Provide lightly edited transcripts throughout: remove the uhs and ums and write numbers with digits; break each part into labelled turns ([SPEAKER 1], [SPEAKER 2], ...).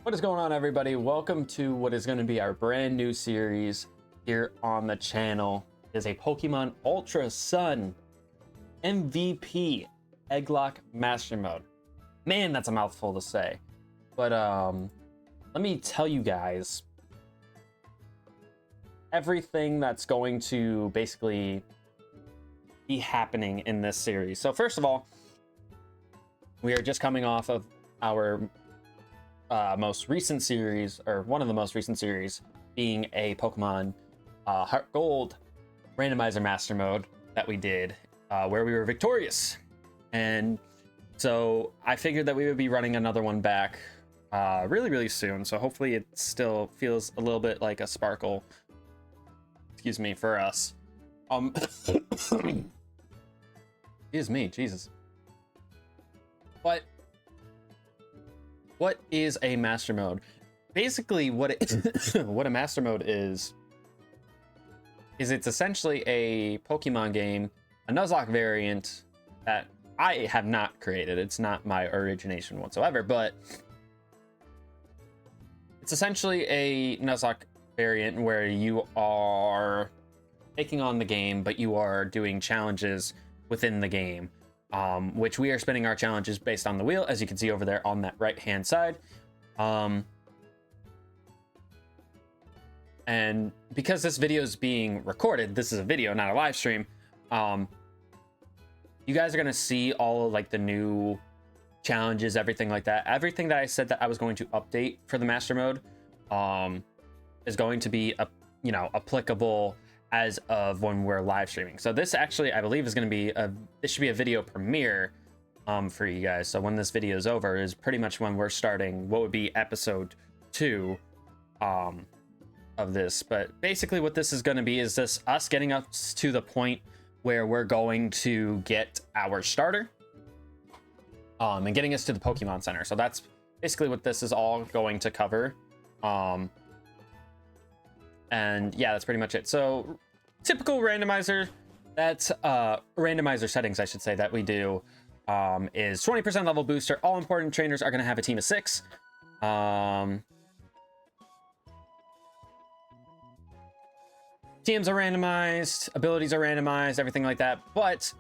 [SPEAKER 1] What is going on, everybody? Welcome to what is going to be our brand new series here on the channel. It is a Pokemon Ultra Sun MVP Egglocke Master Mode. Man, that's a mouthful to say. But let me tell you guys everything that's going to basically be happening in this series. So first of all, we are just coming off of our most recent series, or one of the most recent series, being a Pokemon Heart Gold randomizer master mode that we did, where we were victorious. And so I figured that we would be running another one back really soon. So hopefully it still feels a little bit like a sparkle, excuse me, for us. Excuse me, Jesus. But what is a master mode? Basically, what a master mode is it's essentially a Pokemon game, a Nuzlocke variant that I have not created. It's not my origination whatsoever, but it's essentially a Nuzlocke variant where you are taking on the game, but you are doing challenges within the game. Which we are spinning our challenges based on the wheel, as you can see over there on that right hand side. And because this video is being recorded, this is a video, not a live stream, you guys are going to see all of like the new challenges, everything like that. Everything that I said that I was going to update for the master mode is going to be applicable as of when we're live streaming. So this actually, I believe, is going to be this should be a video premiere for you guys. So when this video is over is pretty much when we're starting what would be episode 2 of this. But basically what this is going to be is this us getting up to the point where we're going to get our starter and getting us to the Pokemon Center. So that's basically what this is all going to cover. And yeah, that's pretty much it. So typical randomizer, that's randomizer settings, I should say, that we do is 20% level booster. All important trainers are going to have a team of 6. Teams are randomized, abilities are randomized, everything like that. But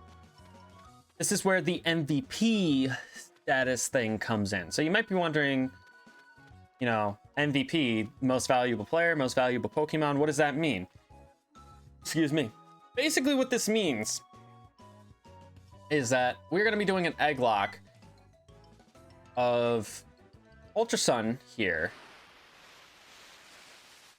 [SPEAKER 1] this is where the MVP status thing comes in. So you might be wondering, MVP, most valuable player, most valuable Pokemon, what does that mean? Excuse me. Basically what this means is that we're going to be doing an Egglocke of Ultra Sun here.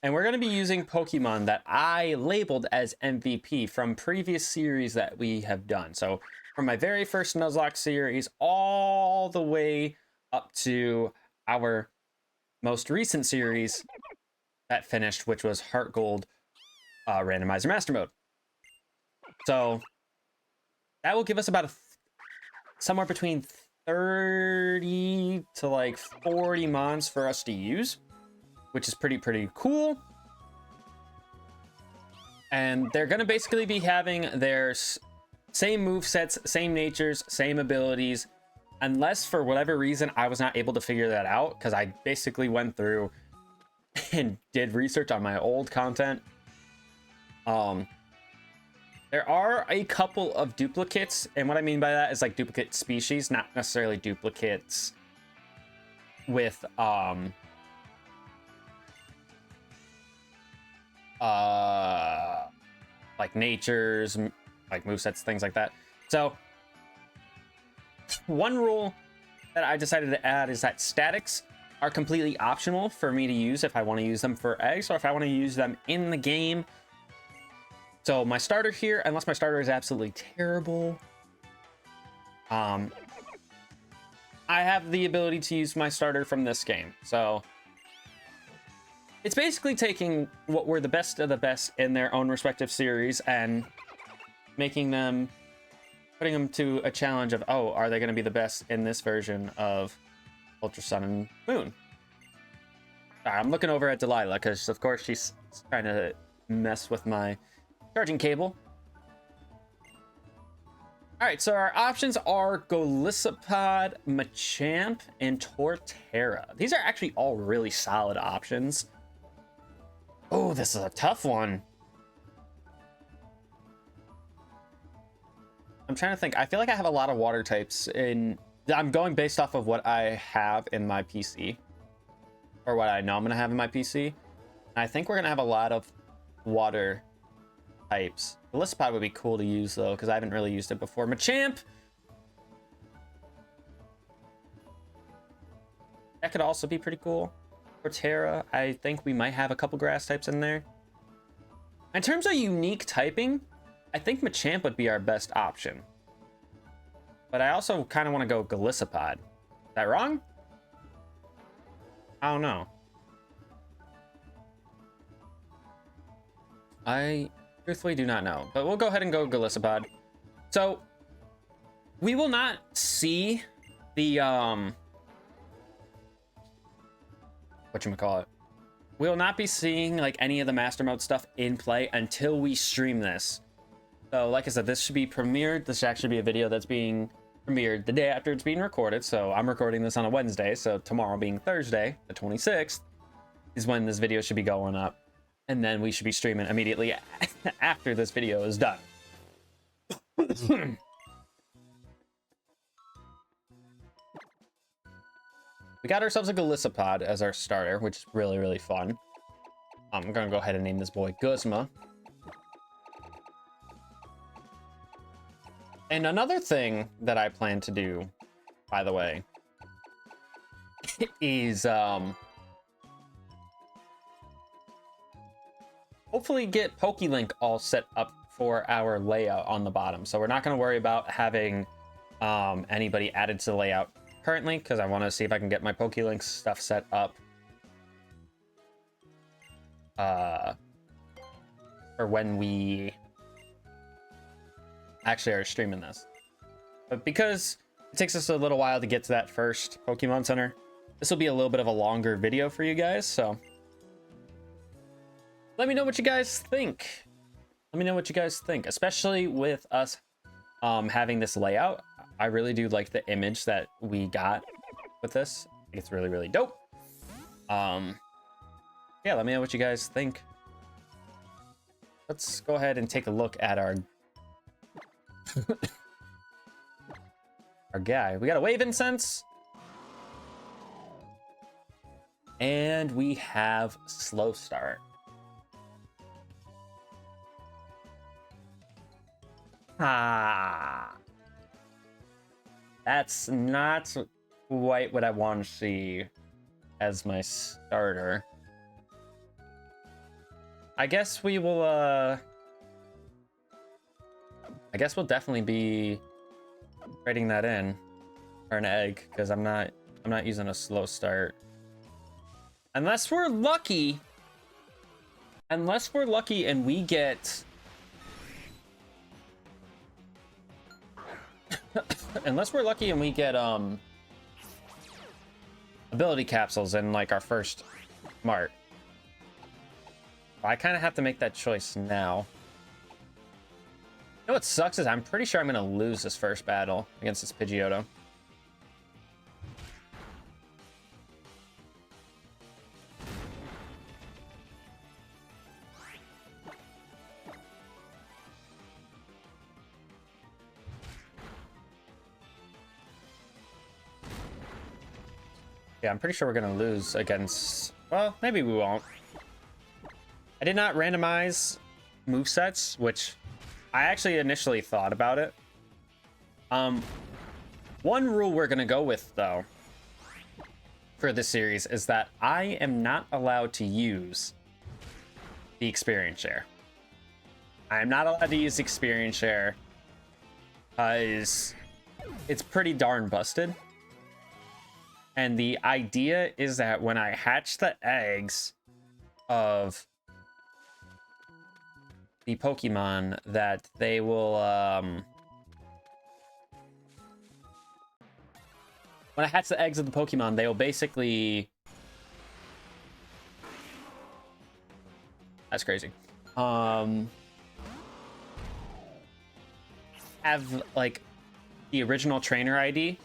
[SPEAKER 1] And we're going to be using Pokemon that I labeled as MVP from previous series that we have done. So from my very first Nuzlocke series all the way up to our most recent series that finished, which was Heart Gold randomizer master mode. So that will give us about somewhere between 30 to like 40 mons for us to use, which is pretty cool. And they're going to basically be having their same movesets, same natures, same abilities, unless for whatever reason I was not able to figure that out, because I basically went through and did research on my old content. There are a couple of duplicates, and what I mean by that is like duplicate species, not necessarily duplicates with like natures, like movesets, things like that. So one rule that I decided to add is that statics are completely optional for me to use if I want to use them for eggs or if I want to use them in the game. So my starter here, unless my starter is absolutely terrible, I have the ability to use my starter from this game. So it's basically taking what were the best of the best in their own respective series and putting them to a challenge of, oh, are they going to be the best in this version of Ultra Sun and Moon? All right, I'm looking over at Delilah because, of course, she's trying to mess with my charging cable. All right, so our options are Golisopod, Machamp, and Torterra. These are actually all really solid options. Oh, this is a tough one. I'm trying to think. I feel like I have a lot of water types in... I'm going based off of what I have in my PC. Or what I know I'm going to have in my PC. I think we're going to have a lot of water types. Golisopod would be cool to use, though, because I haven't really used it before. Machamp! That could also be pretty cool. Torterra, I think we might have a couple grass types in there. In terms of unique typing, I think Machamp would be our best option. But I also kind of want to go Golisopod. Is that wrong? I don't know. I truthfully do not know. But we'll go ahead and go Golisopod. So, we will not see the, whatchamacallit. We will not be seeing, like, any of the Master Mode stuff in play until we stream this. So, like I said, this should be premiered. This should actually be a video that's being premiered the day after it's being recorded. So, I'm recording this on a Wednesday. So, tomorrow being Thursday, the 26th, is when this video should be going up. And then we should be streaming immediately after this video is done. We got ourselves a Golisopod as our starter, which is really, really fun. I'm gonna go ahead and name this boy Guzma. And another thing that I plan to do, by the way, is hopefully get PokeLink all set up for our layout on the bottom. So we're not going to worry about having anybody added to the layout currently, because I want to see if I can get my PokeLink stuff set up for when we actually are streaming this. But because it takes us a little while to get to that first Pokemon Center, this will be a little bit of a longer video for you guys, so let me know what you guys think. Let me know what you guys think, especially with us having this layout. I really do like the image that we got with this. I think it's really, really dope. Yeah, let me know what you guys think. Let's go ahead and take a look at our our guy. We got a Wave Incense. And we have Slow Start. Ah, that's not quite what I want to see as my starter. I guess we will, I guess we'll definitely be trading that in for an egg, because I'm not using a slow start. Unless we're lucky and we get unless we're lucky and we get ability capsules in like our first mart. I kind of have to make that choice now. You know what sucks is I'm pretty sure I'm gonna lose this first battle against this Pidgeotto. Yeah, I'm pretty sure we're gonna lose against... Well, maybe we won't. I did not randomize movesets, which I actually initially thought about it. One rule we're gonna go with, though, for this series is that I am not allowed to use the experience share. I am not allowed to use the experience share because it's pretty darn busted. And the idea is that when I hatch the eggs of the Pokemon, that they will, when I hatch the eggs of the Pokemon, they will basically... That's crazy. Have, like, the original trainer ID.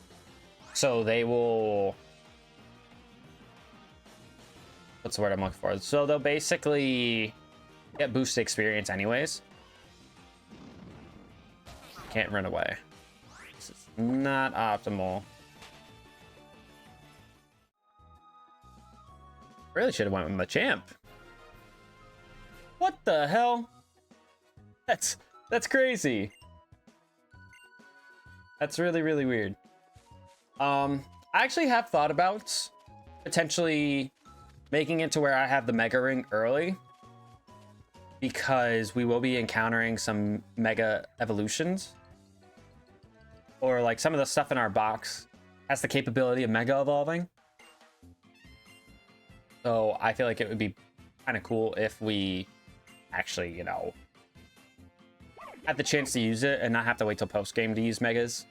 [SPEAKER 1] So they will... What's the word I'm looking for? So they'll basically get boosted experience anyways. Can't run away. This is not optimal. Really should have went with Machamp. What the hell? That's crazy. That's really, really weird. I actually have thought about potentially making it to where I have the Mega Ring early, because we will be encountering some Mega Evolutions. Or like some of the stuff in our box has the capability of Mega Evolving. So I feel like it would be kind of cool if we actually, you know, had the chance to use it and not have to wait till post-game to use Megas.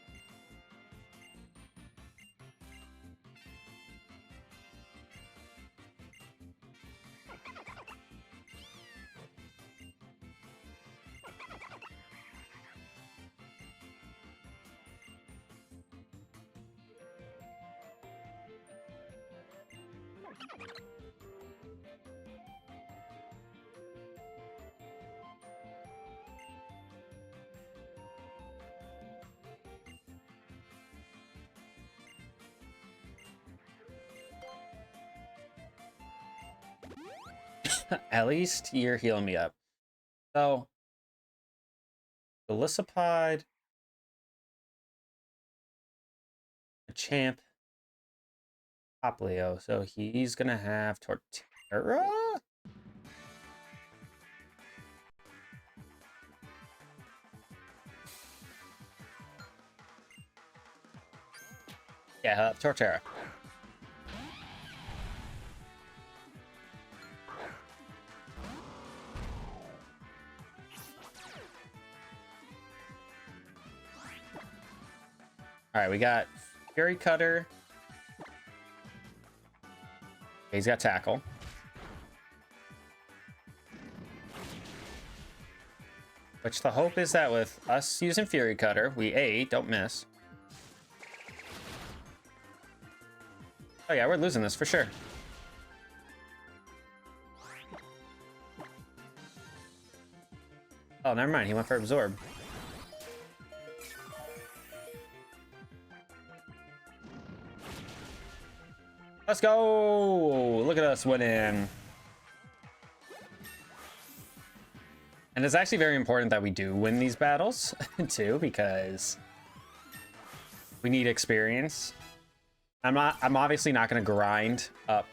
[SPEAKER 1] At least you're healing me up. So, Felicipide, Champ, Poplio. So he's gonna have Torterra? Yeah, Torterra. All right, we got Fury Cutter. He's got Tackle. Which the hope is that with us using Fury Cutter, we don't miss. Oh yeah, we're losing this for sure. Oh, never mind. He went for Absorb. Let's go! Look at us winning. And it's actually very important that we do win these battles, too, because we need experience. I'm obviously not going to grind up.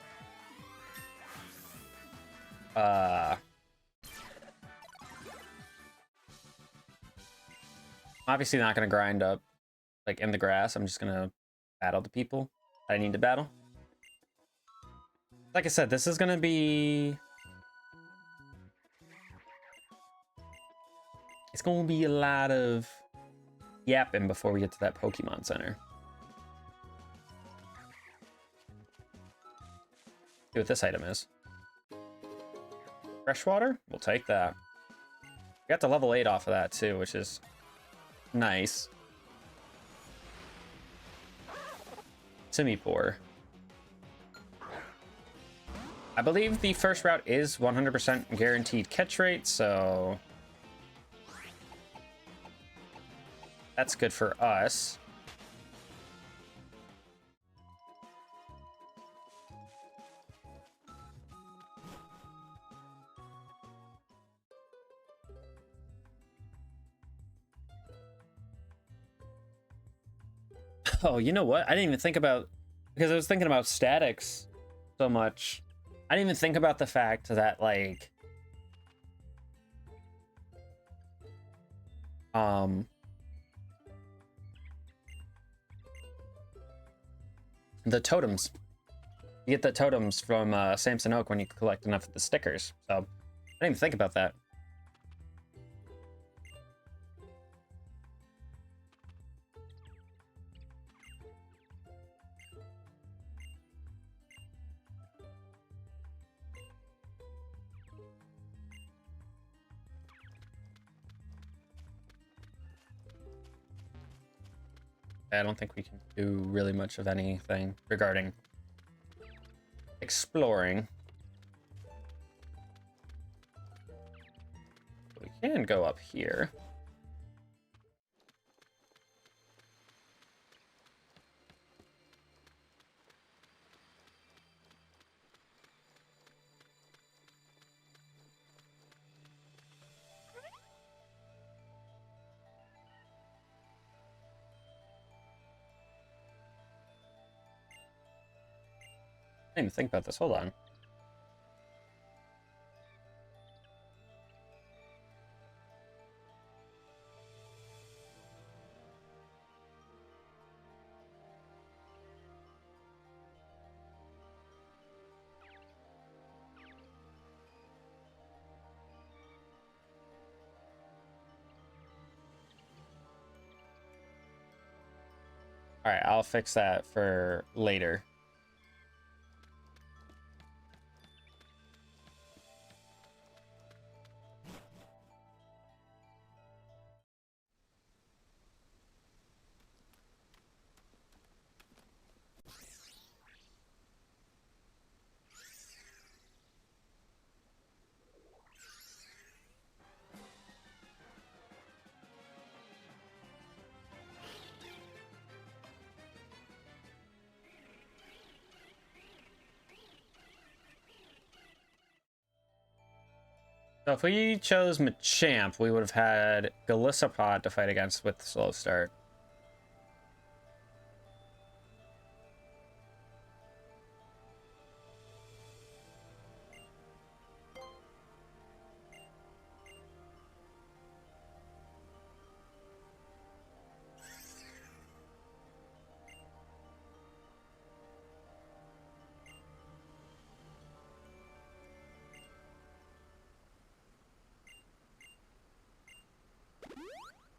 [SPEAKER 1] Obviously not going to grind up, like, in the grass. I'm just going to battle the people I need to battle. Like I said, this is going to be... It's going to be a lot of yapping before we get to that Pokemon Center. See what this item is. Freshwater? We'll take that. We got the level 8 off of that too, which is nice. Simipour. I believe the first route is 100% guaranteed catch rate, so that's good for us. Oh, you know what? I didn't even think about, because I was thinking about statics so much. I didn't even think about the fact that, like, the totems. You get the totems from Samson Oak when you collect enough of the stickers. So I didn't even think about that. I don't think we can do really much of anything regarding exploring. We can go up here. I didn't even think about this. Hold on. All right, I'll fix that for later. So if we chose Machamp, we would have had Galissapod to fight against with the slow start.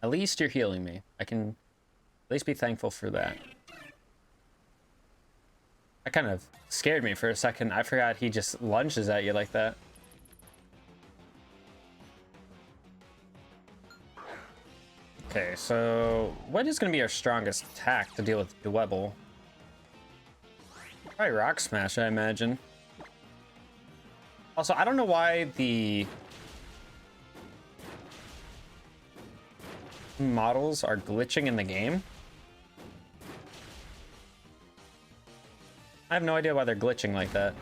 [SPEAKER 1] At least you're healing me. I can at least be thankful for that. That kind of scared me for a second. I forgot he just lunges at you like that. Okay, so what is going to be our strongest attack to deal with Dwebble? Probably Rock Smash, I imagine. Also, I don't know why the models are glitching in the game. I have no idea why they're glitching like that.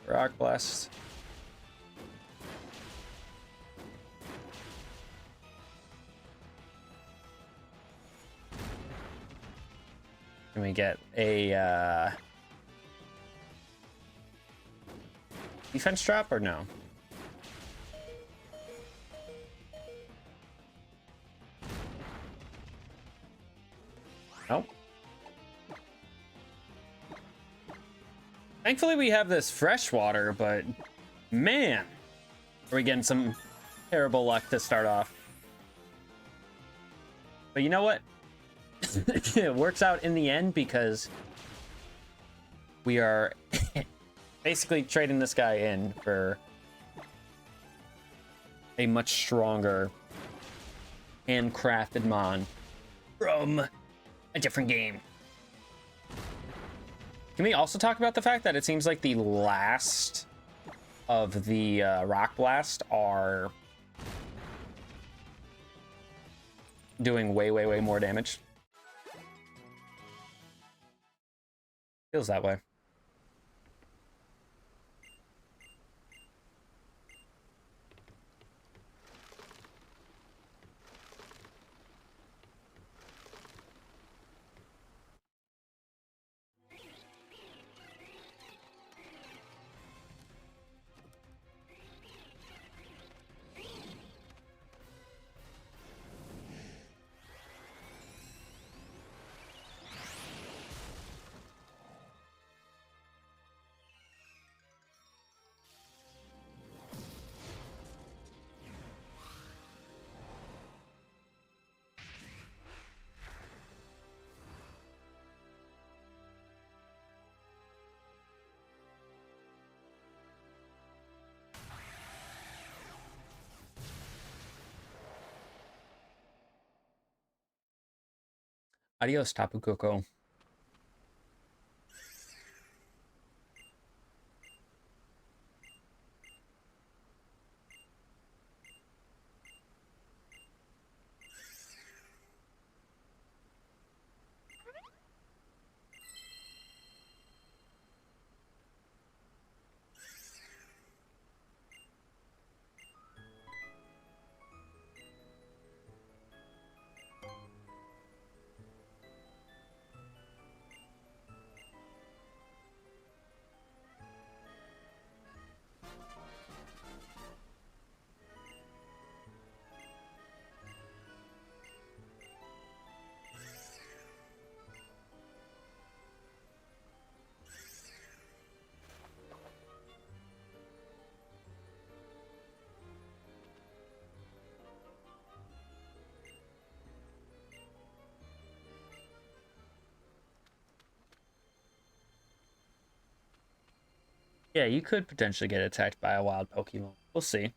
[SPEAKER 1] Rock Blast. Can we get a defense drop or no? Nope. Thankfully we have this fresh water, but man, are we getting some terrible luck to start off. But you know what? It works out in the end because we are basically trading this guy in for a much stronger handcrafted mon from a different game. Can we also talk about the fact that it seems like the last of the Rock Blast are doing way more damage? Feels that way. Adios, Tapu Koko. Yeah, you could potentially get attacked by a wild Pokemon. We'll see.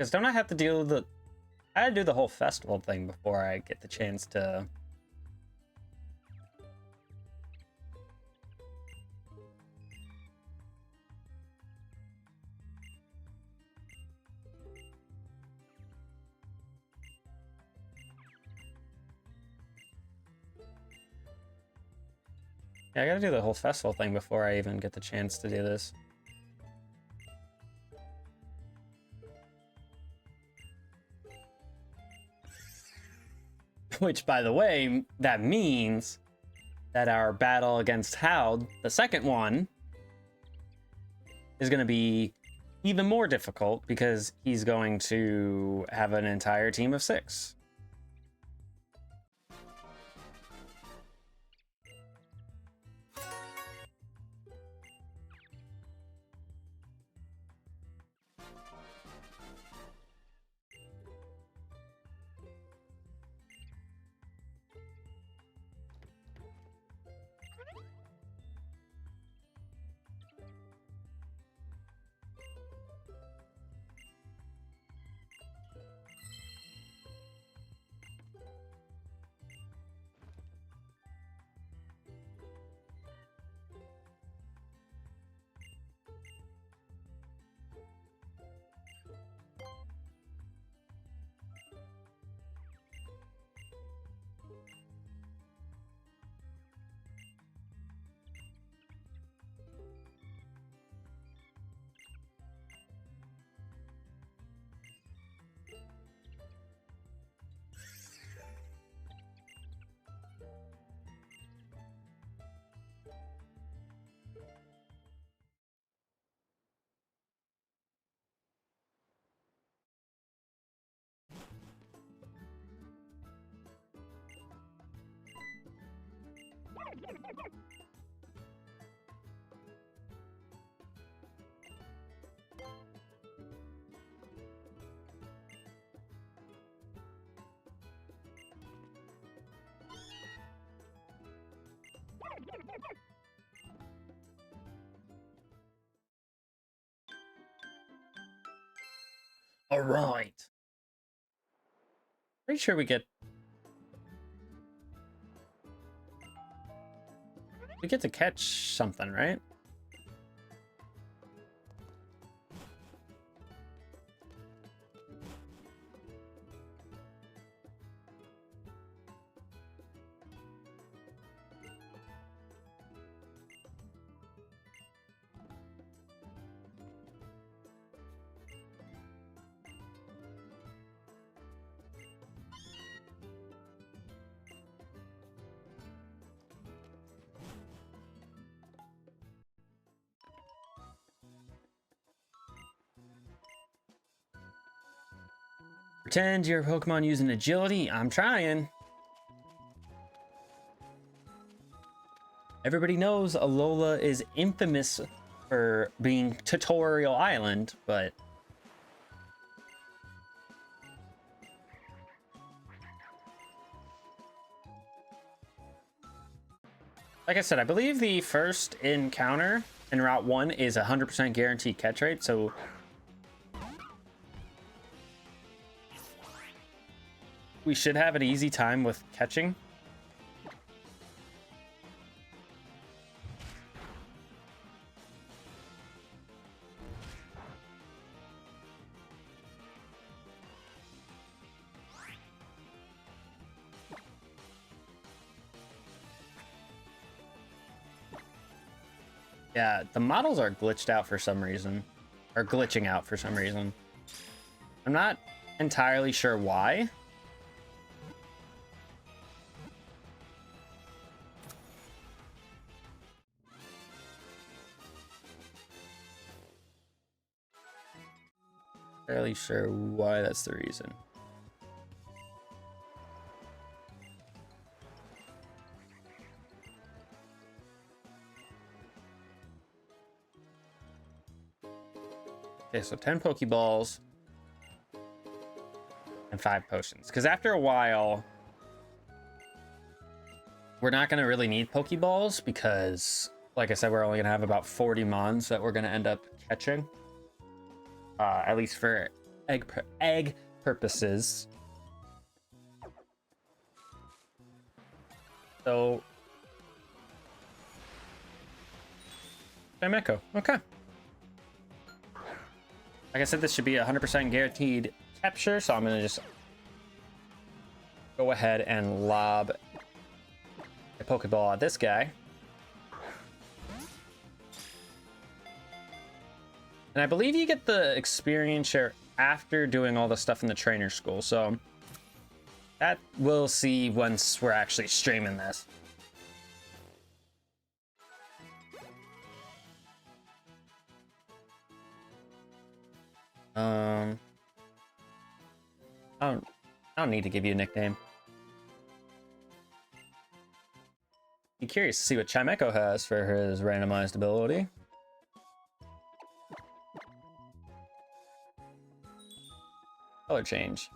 [SPEAKER 1] Because don't I have to deal with the... I had to do the whole festival thing before I get the chance to... Yeah, I gotta do the whole festival thing before I even get the chance to do this. Which, by the way, that means that our battle against Howd, the second one, is going to be even more difficult because he's going to have an entire team of 6. All right. Pretty sure we get to catch something, right? Pretend your Pokemon using agility. I'm trying. Everybody knows Alola is infamous for being Tutorial Island, but like I said, I believe the first encounter in Route 1 is 100% guaranteed catch rate, so we should have an easy time with catching. Yeah, the models are glitched out for some reason. Or glitching out for some reason. I'm not entirely sure why. Fairly sure why that's the reason. Okay, so 10 Pokeballs and 5 potions. Because after a while, we're not going to really need Pokeballs because, like I said, we're only going to have about 40 Mons that we're going to end up catching. At least for egg purposes. So, Echo. Okay. Like I said, this should be 100% guaranteed capture, so I'm going to just go ahead and lob a Pokeball at this guy. And I believe you get the experience share after doing all the stuff in the trainer school, so that we'll see once we're actually streaming this. I don't need to give you a nickname. Be curious to see what Chimecho has for his randomized ability. Color change.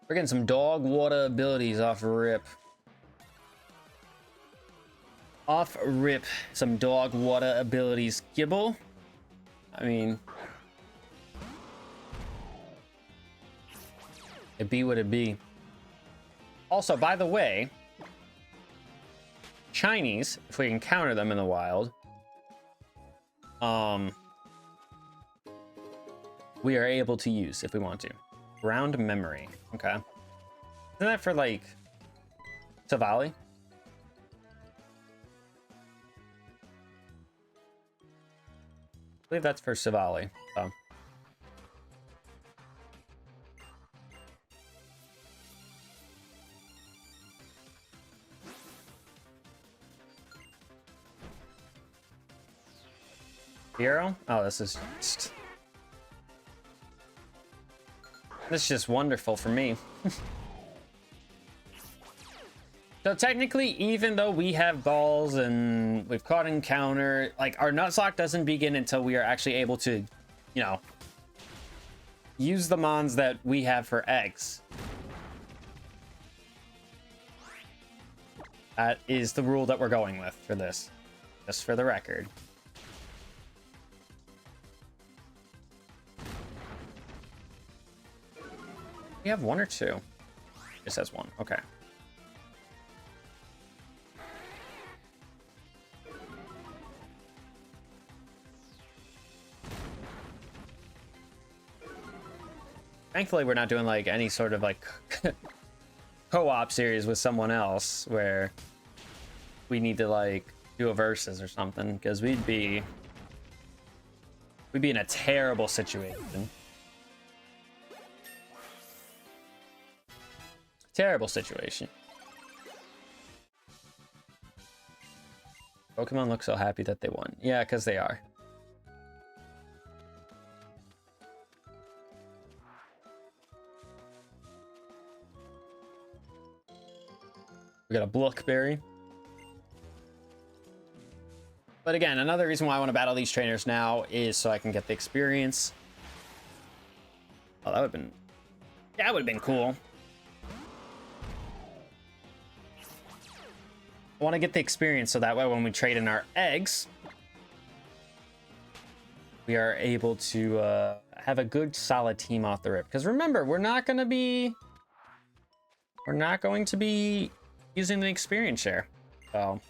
[SPEAKER 1] We're getting some dog water abilities off rip. Off rip, some dog water abilities. Gibble. I mean, it be what it be. Also, by the way, Chinese, if we encounter them in the wild, we are able to use if we want to. Ground memory. Okay. Isn't that for like Savali? I believe that's for Savali. So. Hero? Oh, this is just wonderful for me. So technically, even though we have balls and we've caught encounter, like our nuzlocke doesn't begin until we are actually able to, you know, use the mons that we have for eggs. That is the rule that we're going with for this, just for the record. We have 1 or 2. It says 1. Okay. Thankfully, we're not doing like any sort of like co-op series with someone else where we need to like do a versus or something, because we'd be in a terrible situation. Terrible situation. Pokemon look so happy that they won. Yeah, because they are. We got a Blookberry. But again, another reason why I want to battle these trainers now is so I can get the experience. Oh, that would have been cool. I want to get the experience so that way when we trade in our eggs, we are able to have a good solid team off the rip. Because remember, we're not going to be using the experience share. So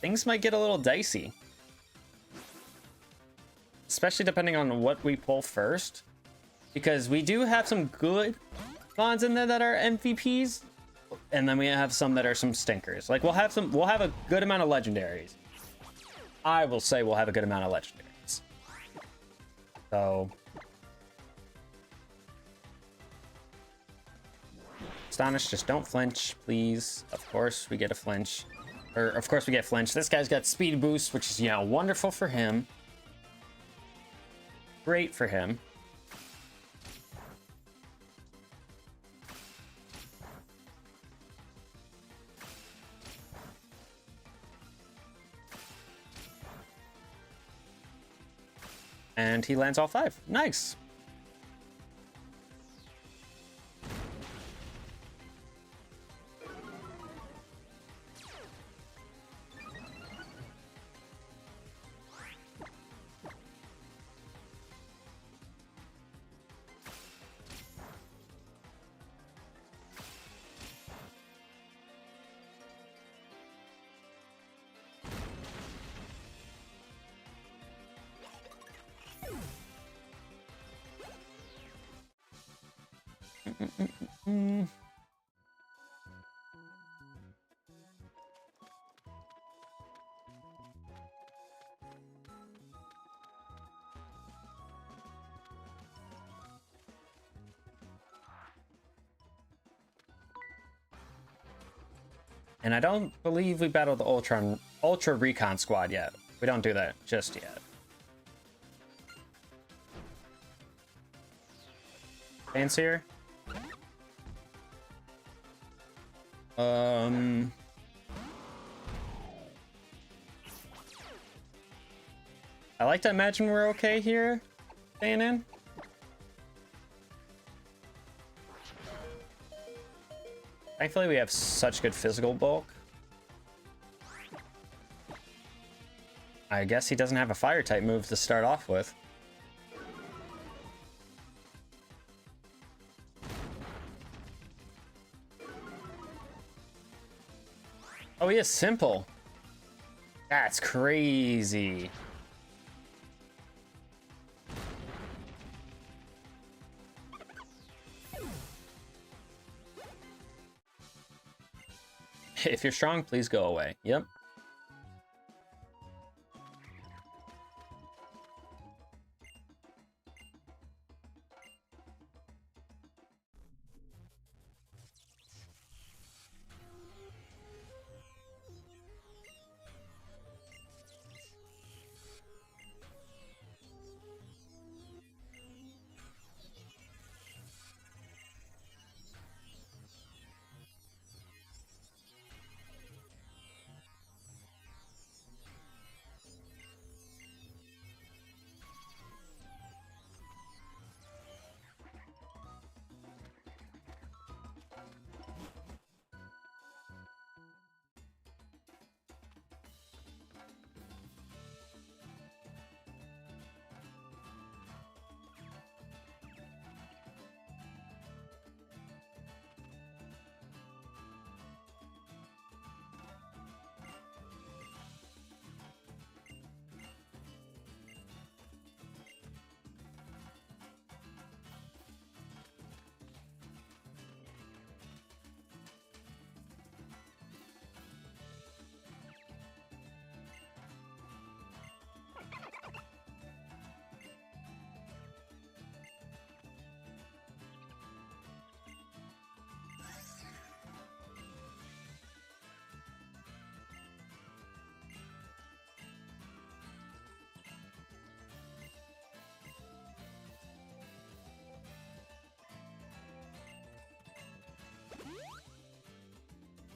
[SPEAKER 1] things might get a little dicey. Especially depending on what we pull first. Because we do have some good bonds in there that are MVPs. And then we have some that are some stinkers. Like we'll have a good amount of legendaries. I will say we'll have a good amount of legendaries. So Astonish, just don't flinch, please. Of course we get a flinch. Or of course we get flinch. This guy's got speed boost, which is, you know, wonderful for him. Great for him. And he lands all 5. Nice. And I don't believe we battled the Ultra Recon Squad yet. We don't do that just yet. Fancier? I like to imagine we're okay here, staying in. Thankfully, we have such good physical bulk. I guess he doesn't have a fire type move to start off with. Oh, he is simple. That's crazy. If you're strong, please go away. Yep.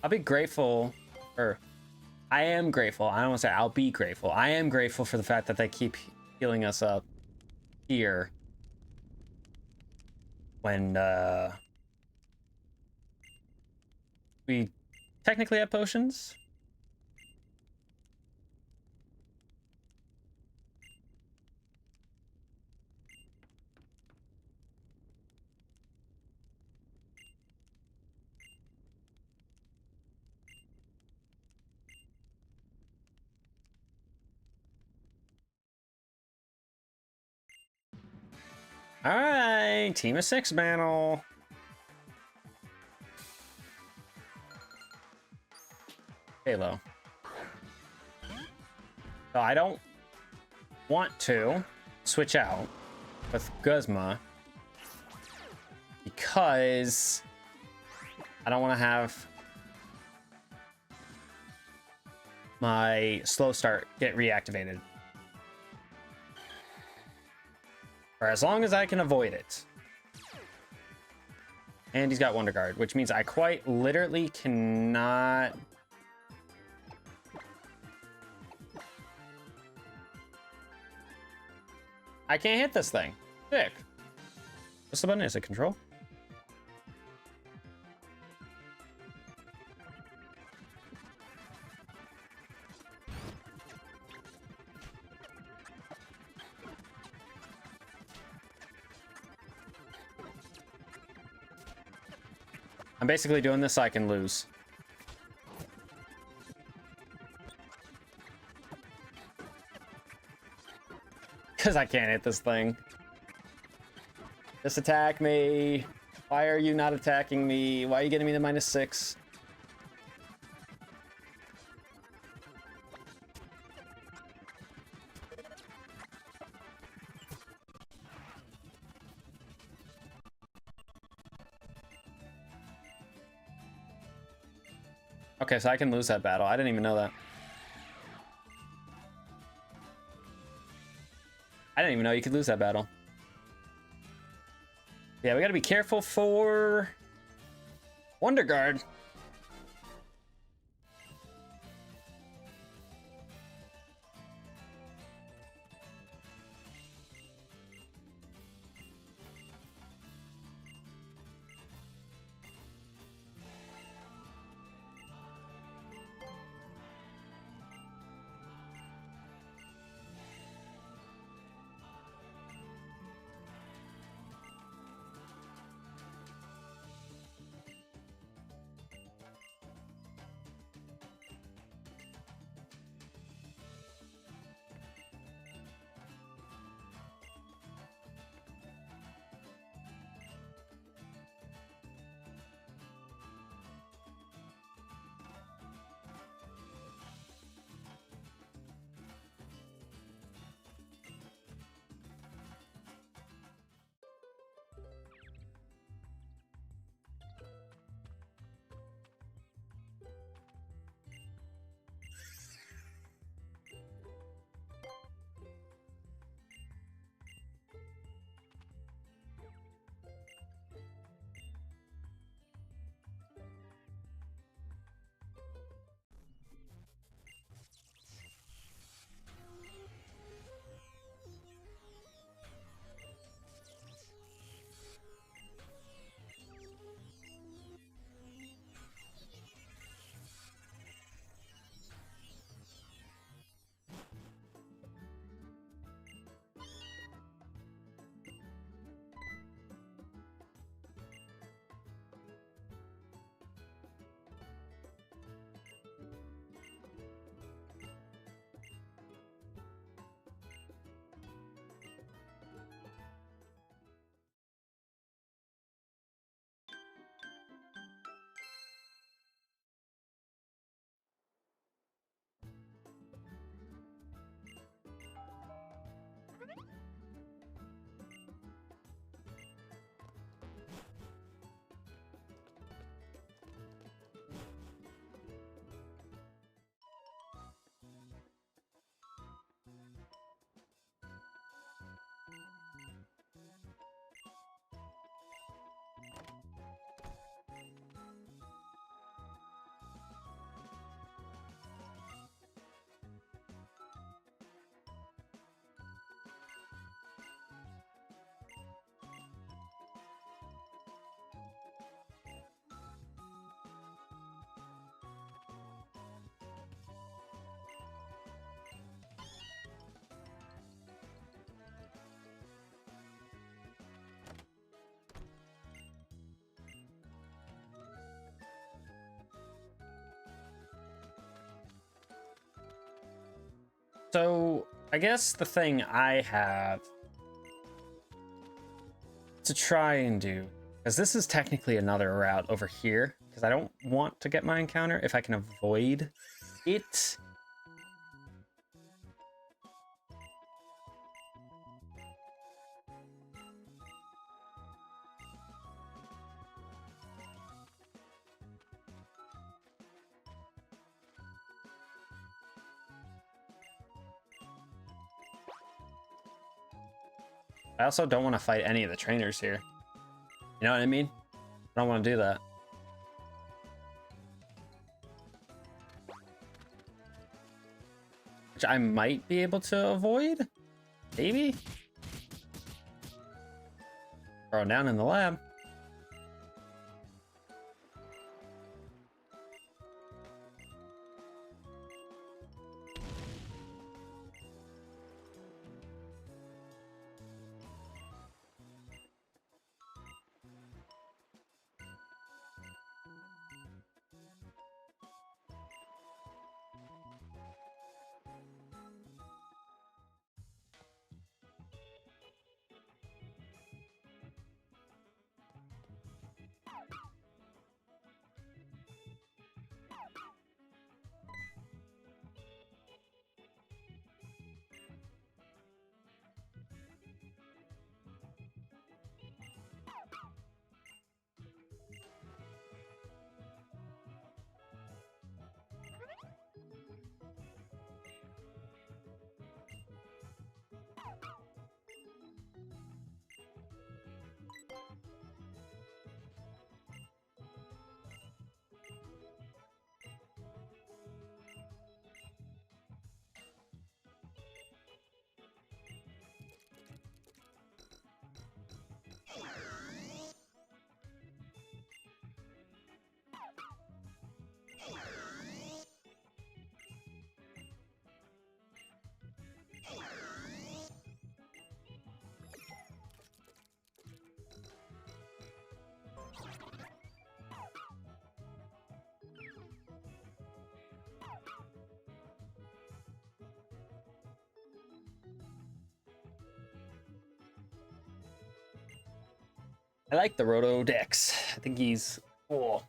[SPEAKER 1] I'll be grateful, or I am grateful. I don't want to say I'll be grateful. I am grateful for the fact that they keep healing us up here when we technically have potions. All right, team of 6 battle. Halo. So I don't want to switch out with Guzma because I don't want to have my slow start get reactivated. For as long as I can avoid it. And he's got Wonder Guard, which means I quite literally cannot... I can't hit this thing. Sick. What's the button? Is it control? I'm basically doing this so I can lose. Because I can't hit this thing. Just attack me. Why are you not attacking me? Why are you getting me to -6? Okay, so I can lose that battle. I didn't even know that. I didn't even know you could lose that battle. Yeah, we gotta be careful for Wonder Guard. So I guess the thing I have to try and do, because this is technically another route over here, because I don't want to get my encounter if I can avoid it. I also don't want to fight any of the trainers here. You know what I mean? I don't want to do that. Which I might be able to avoid? Maybe? Throw down in the lab. I like the Roto Dex. I think he's cool.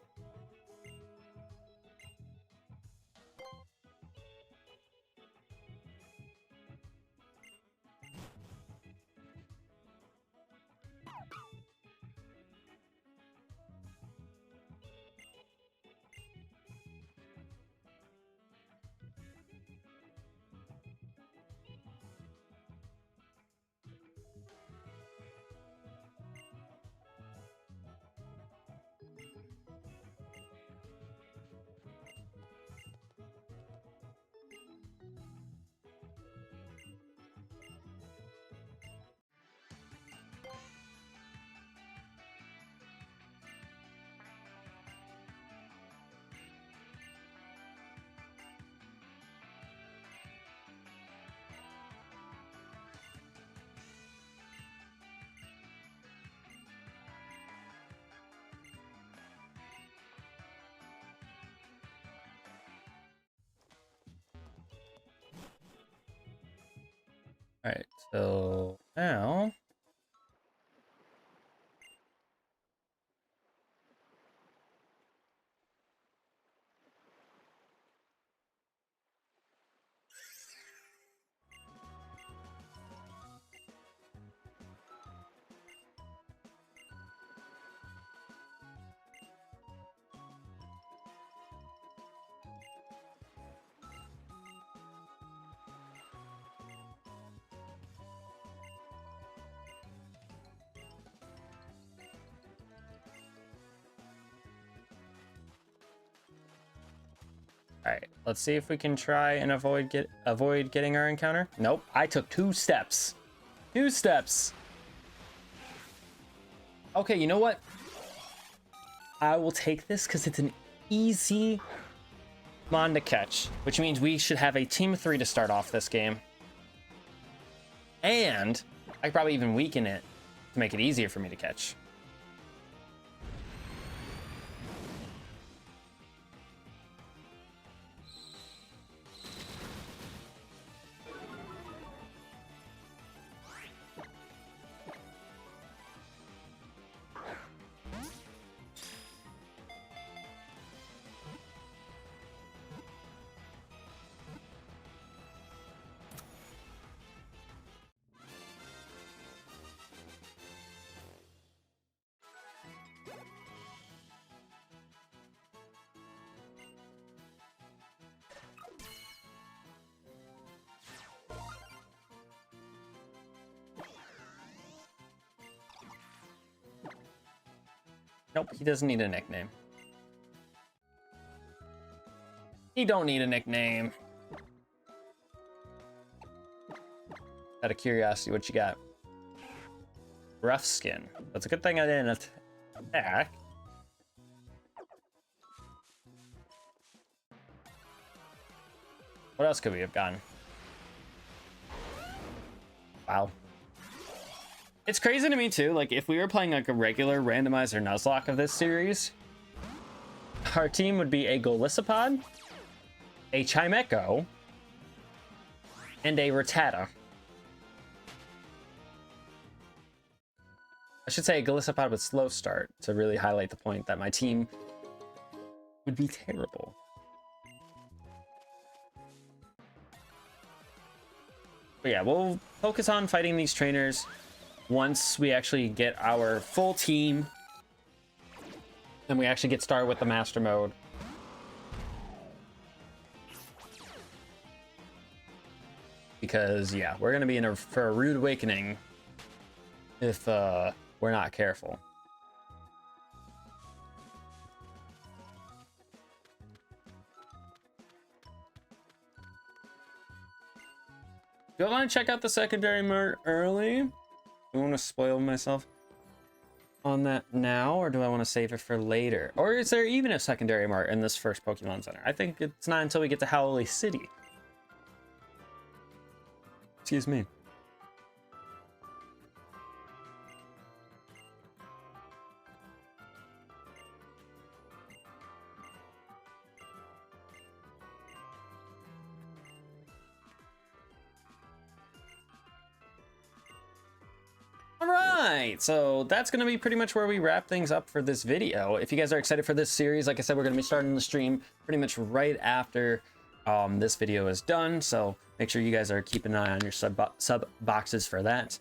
[SPEAKER 1] All right, so now all right, let's see if we can try and avoid getting our encounter. Nope, I took 2 steps. 2 steps. Okay, you know what? I will take this because it's an easy mon to catch, which means we should have a team of 3 to start off this game. And I could probably even weaken it to make it easier for me to catch. Nope, he doesn't need a nickname. He don't need a nickname. Out of curiosity, what you got? Rough skin. That's a good thing I didn't attack. What else could we have gotten? Wow. It's crazy to me too, like if we were playing like a regular randomizer nuzlocke of this series, our team would be a Golisopod, a Chimecho, and a Rattata. I should say a Golisopod with slow start to really highlight the point that my team would be terrible. But yeah, we'll focus on fighting these trainers once we actually get our full team and we actually get started with the master mode. Because yeah, we're gonna be for a rude awakening if we're not careful. Do I want to check out the secondary mart early? Do I want to spoil myself on that now, or do I want to save it for later? Or is there even a secondary mart in this first Pokemon Center? I think it's not until we get to Howley City. Excuse me. Alright, so that's going to be pretty much where we wrap things up for this video. If you guys are excited for this series, like I said, we're going to be starting the stream pretty much right after this video is done, so make sure you guys are keeping an eye on your sub boxes for that.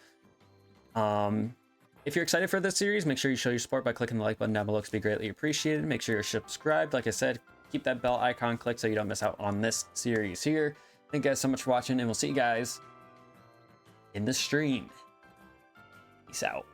[SPEAKER 1] If you're excited for this series, make sure you show your support by clicking the like button down below. It's be greatly appreciated. Make sure you're subscribed. Like I said, keep that bell icon clicked so you don't miss out on this series here. Thank you guys so much for watching, and we'll see you guys in the stream. Peace out.